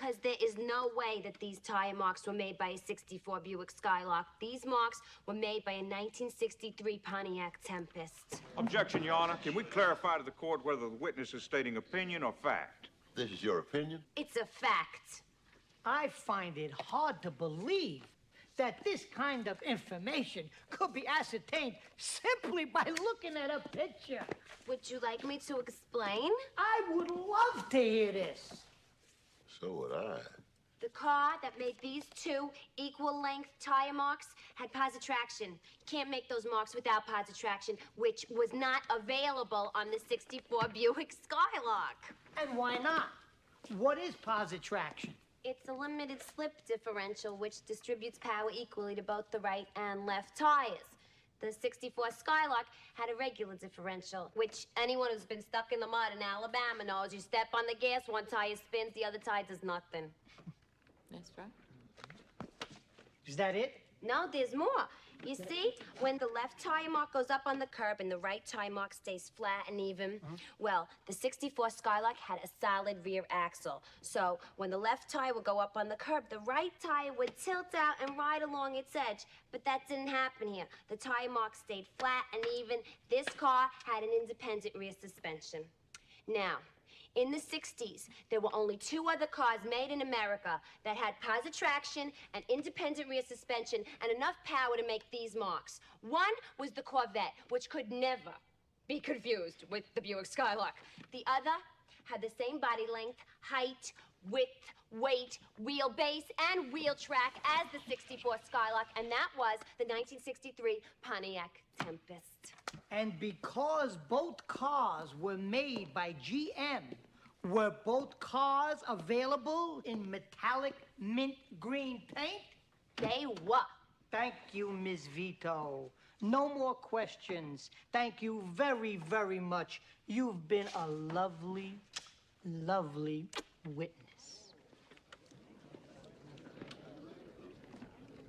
Because there is no way that these tire marks were made by a 64 Buick Skylark. These marks were made by a 1963 Pontiac Tempest. Objection, Your Honor. Can we clarify to the court whether the witness is stating opinion or fact? This is your opinion? It's a fact. I find it hard to believe that this kind of information could be ascertained simply by looking at a picture. Would you like me to explain? I would love to hear this. So would I. The car that made these two equal-length tire marks had positive traction. You can't make those marks without positive traction, which was not available on the 64 Buick Skylark. And why not? What is positive traction? It's a limited slip differential which distributes power equally to both the right and left tires. The 64 Skylark had a regular differential, which anyone who's been stuck in the mud in Alabama knows. You step on the gas, one tire spins, the other tire does nothing. That's right. Is that it? No, there's more. You see, when the left tire mark goes up on the curb and the right tire mark stays flat and even, well, the 64 Skylark had a solid rear axle. So when the left tire would go up on the curb, the right tire would tilt out and ride along its edge. But that didn't happen here. The tire mark stayed flat and even. This car had an independent rear suspension. Now, in the 60s, there were only two other cars made in America that had positive traction and independent rear suspension and enough power to make these marks. One was the Corvette, which could never be confused with the Buick Skylark. The other had the same body length, height, width, weight, wheelbase, and wheel track as the 64 Skylark, and that was the 1963 Pontiac Tempest. And because both cars were made by GM, were both cars available in metallic mint green paint? They were. Thank you, Ms. Vito. No more questions. Thank you very, very much. You've been a lovely, lovely witness.